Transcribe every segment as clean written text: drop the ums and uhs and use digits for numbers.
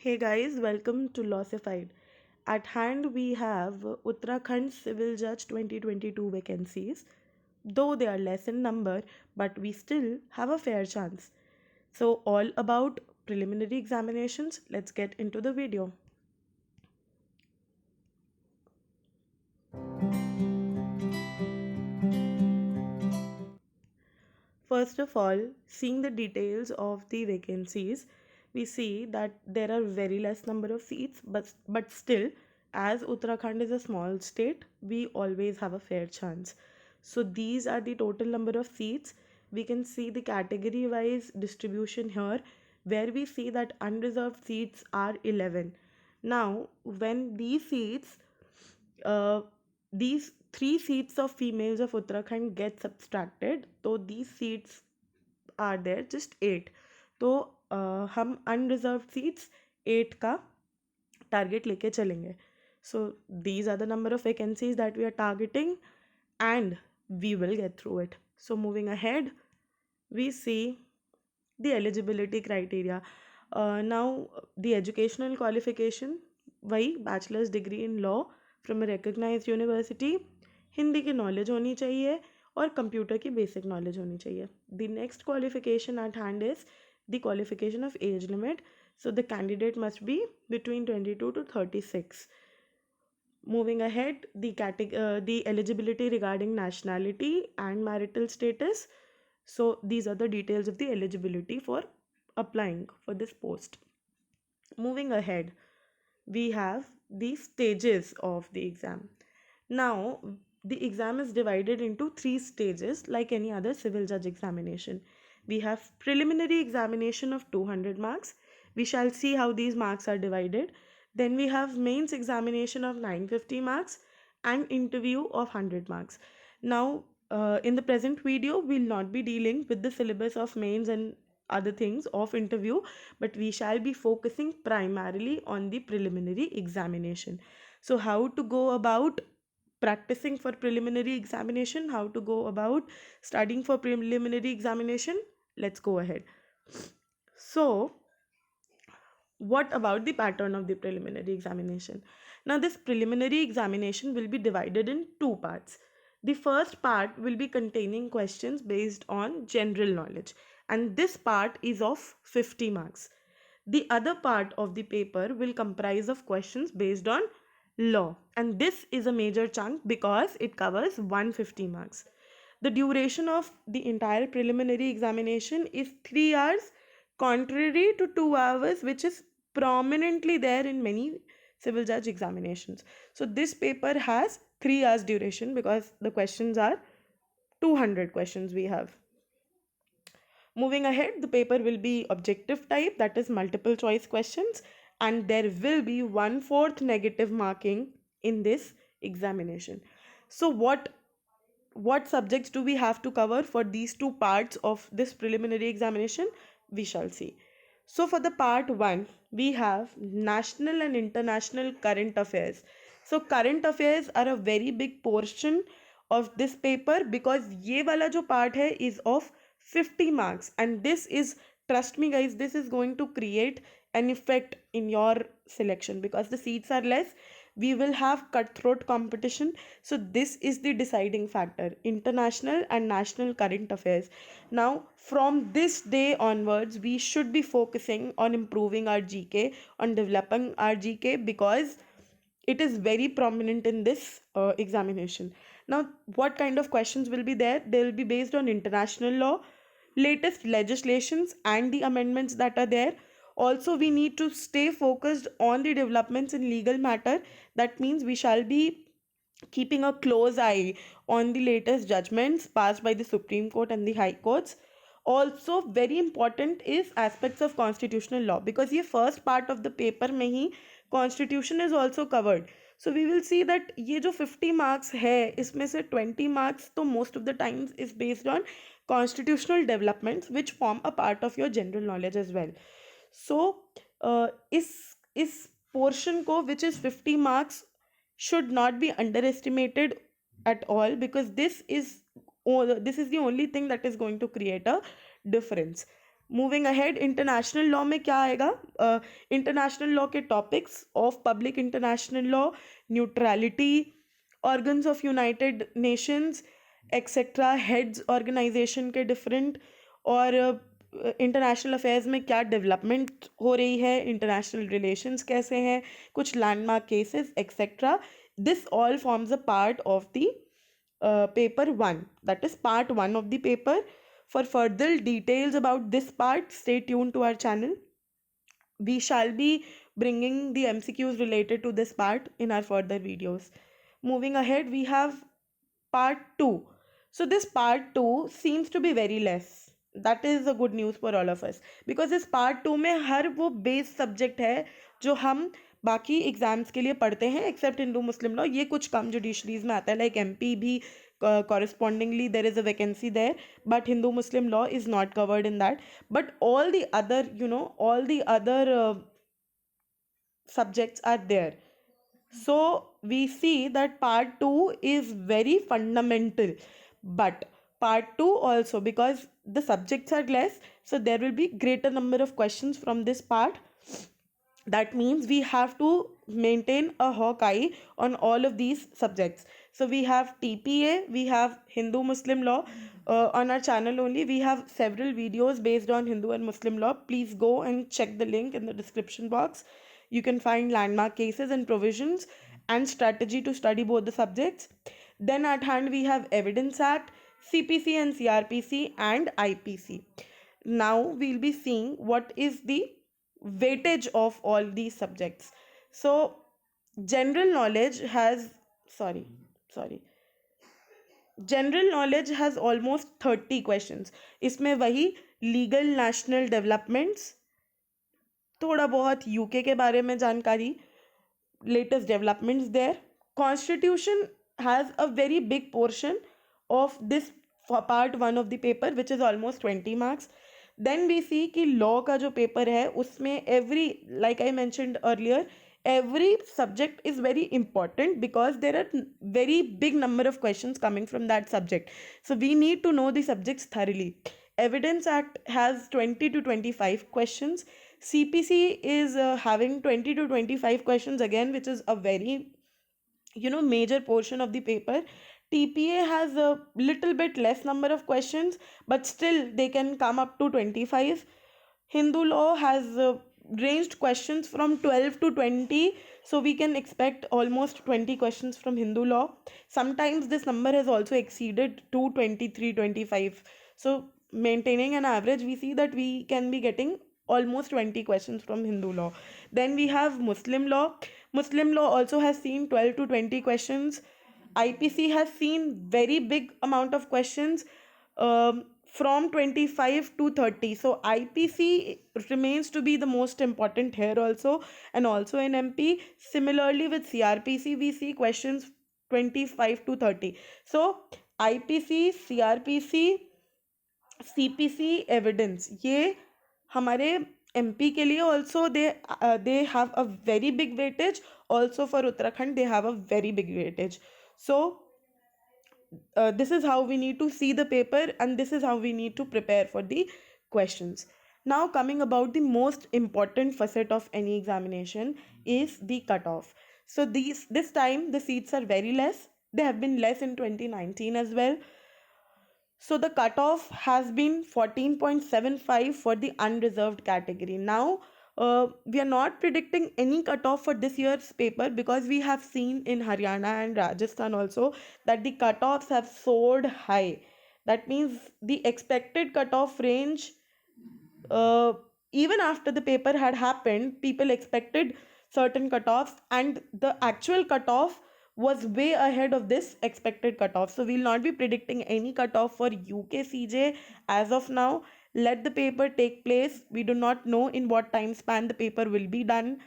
Hey guys, welcome to Lawsified. At hand, we have Uttarakhand Civil Judge 2022 vacancies. Though they are less in number, but we still have a fair chance. So, all about preliminary examinations, let's get into the video. First of all, seeing the details of the vacancies, we see that there are very less number of seats, but still, as Uttarakhand is a small state, we always have a fair chance. So these are the total number of seats. We can see the category wise distribution here, where we see that unreserved seats are 11. Now, when uh, these three seats of females of Uttarakhand get subtracted, तो these seats are there just 8. तो हम unreserved seats 8 का target लेके चलेंगे. So these are the number of vacancies that we are targeting and we will get through it. So moving ahead, we see the eligibility criteria. Now the educational qualification, वही bachelor's degree in law from a recognized university, Hindi की knowledge होनी चाहिए और computer की basic knowledge होनी चाहिए. The next qualification eight hand is the qualification of age limit. So the candidate must be between 22 to 36. Moving ahead, the eligibility regarding nationality and marital status. So these are the details of the eligibility for applying for this post. Moving ahead, we have the stages of the exam. Now, the exam is divided into 3 stages like any other civil judge examination. We have preliminary examination of 200 marks. We shall see how these marks are divided. Then we have mains examination of 950 marks and interview of 100 marks. Now, in the present video, we'll not be dealing with the syllabus of mains and other things of interview, but we shall be focusing primarily on the preliminary examination. So how to go about practicing for preliminary examination, how to go about studying for preliminary examination, let's go ahead. So what about the pattern of the preliminary examination? Now this preliminary examination will be divided in 2 parts. The first part will be containing questions based on general knowledge, and this part is of 50 marks. The other part of the paper will comprise of questions based on law, and this is a major chunk because it covers 150 marks. The duration of the entire preliminary examination is 3 hours, contrary to 2 hours which is prominently there in many civil judge examinations. So this paper has 3 hours duration because the questions are 200 questions we have. Moving ahead, the paper will be objective type, that is multiple choice questions, and there will be 1/4 negative marking in this examination. So what subjects do we have to cover for these 2 parts of this preliminary examination? We shall see. So for the part 1, we have national and international current affairs. So current affairs are a very big portion of this paper because ये वाला जो part है is of 50 marks, and this is, trust me guys, this is going to create an effect in your selection because the seats are less. We will have cutthroat competition, so this is the deciding factor: international and national current affairs. Now from this day onwards, we should be focusing on improving our GK, on developing our GK, because it is very prominent in this examination. Now what kind of questions will be there? They will be based on international law, latest legislations and the amendments that are there. Also we need to stay focused on the developments in legal matter. That means we shall be keeping a close eye on the latest judgments passed by the Supreme Court and the High Courts. Also very important is aspects of constitutional law, because ये first part of the paper में ही constitution is also covered. So we will see that ये जो 50 marks है, इसमें से 20 marks तो most of the times is based on constitutional developments which form a part of your general knowledge as well. So इस portion को, which is 50 marks, should not be underestimated at all, because this is the only thing that is going to create a difference. Moving ahead, international law में क्या आएगा? International law के topics of public international law, neutrality, organs of United Nations etcetera, heads organisation के different, और international affairs में क्या development हो रही है, इंटरनेशनल रिलेशंस कैसे हैं, कुछ landmark cases etcetera. This all forms a part of the paper 1, that is part 1 of the paper. For further details about this part, stay tuned to our channel. We shall be bringing the MCQs related to this part in our further videos. Moving ahead, we have part 2. So this part 2 seems to be very less. That is a good news for all of us, because इस part 2 में हर वो base subject है जो हम बाकी exams के लिए पढ़ते हैं, एक्सेप्ट हिंदू मुस्लिम लॉ. ये कुछ कम जुडिशरीज में आता है, लाइक एमपी भी correspondingly there is a vacancy there, but Hindu Muslim law is not covered in that. But all the other, all the other subjects are there. So we see that part 2 is very fundamental, but part 2 also, because the subjects are less, so there will be greater number of questions from this part. That means we have to maintain a hawk eye on all of these subjects. So we have TPA, we have Hindu Muslim law. On our channel only we have several videos based on Hindu and Muslim law. Please go and check the link in the description box. You can find landmark cases and provisions and strategy to study both the subjects. Then at hand we have Evidence Act, CPC and CRPC, and IPC. Now we'll be seeing what is the weightage of all these subjects. So general knowledge has, sorry, general knowledge has almost 30 questions. इसमें वही legal national developments, थोड़ा बहुत UK के बारे में जानकारी, latest developments there. Constitution has a very big portion of this part 1 of the paper, which is almost 20 marks. Then we see कि law का जो paper है उसमें every, like I mentioned earlier, every subject is very important because there are very big number of questions coming from that subject. So we need to know the subjects thoroughly. Evidence Act has 20 to 25 questions. CPC is having 20 to 25 questions again, which is a very major portion of the paper. TPA has a little bit less number of questions, but still they can come up to 25. Hindu law has ranged questions from 12 to 20, so we can expect almost 20 questions from Hindu law. Sometimes this number has also exceeded to 23, 25. So maintaining an average, we see that we can be getting almost 20 questions from Hindu law. Then we have Muslim law. Muslim law also has seen 12 to 20 questions. IPC has seen very big amount of questions, from 25 to 30. So IPC remains to be the most important here also, and also in MP. Similarly with CRPC, we see questions 25 to 30. So IPC, CRPC, CPC, evidence, ये हमारे MP के लिए also they have a very big weightage. Also for Uttarakhand they have a very big weightage. So this is how we need to see the paper, and this is how we need to prepare for the questions. Now coming about the most important facet of any examination is the cutoff. So this time the seats are very less. They have been less in 2019 as well. So the cutoff has been 14.75 for the unreserved category. Now, we are not predicting any cutoff for this year's paper, because we have seen in Haryana and Rajasthan also that the cutoffs have soared high. That means the expected cutoff range, uh, even after the paper had happened, people expected certain cutoffs, and the actual cutoff was way ahead of this expected cutoff. So we'll not be predicting any cutoff for UKCJ as of now. Let the paper take place. We do not know in what time span the paper will be done.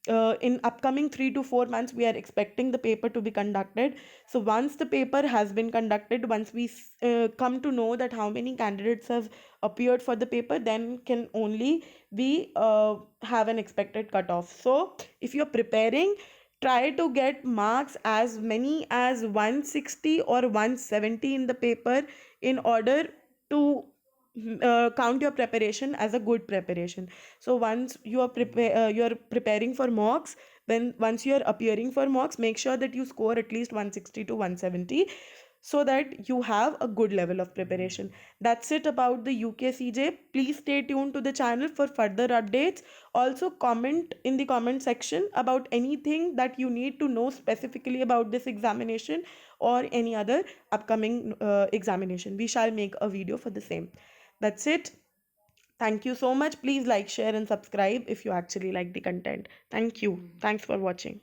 In upcoming 3 to 4 months we are expecting the paper to be conducted. So once the paper has been conducted, once we come to know that how many candidates have appeared for the paper, then can only we have an expected cutoff. So if you're preparing, try to get marks as many as 160 or 170 in the paper, in order to count your preparation as a good preparation. So once you are preparing for mocks, then once you are appearing for mocks, make sure that you score at least 160 to 170, so that you have a good level of preparation. That's it about the UKCJ. Please stay tuned to the channel for further updates. Also comment in the comment section about anything that you need to know specifically about this examination or any other upcoming examination. We shall make a video for the same. That's it. Thank you so much. Please like, share, and subscribe if you actually like the content. Thank you. Thanks for watching.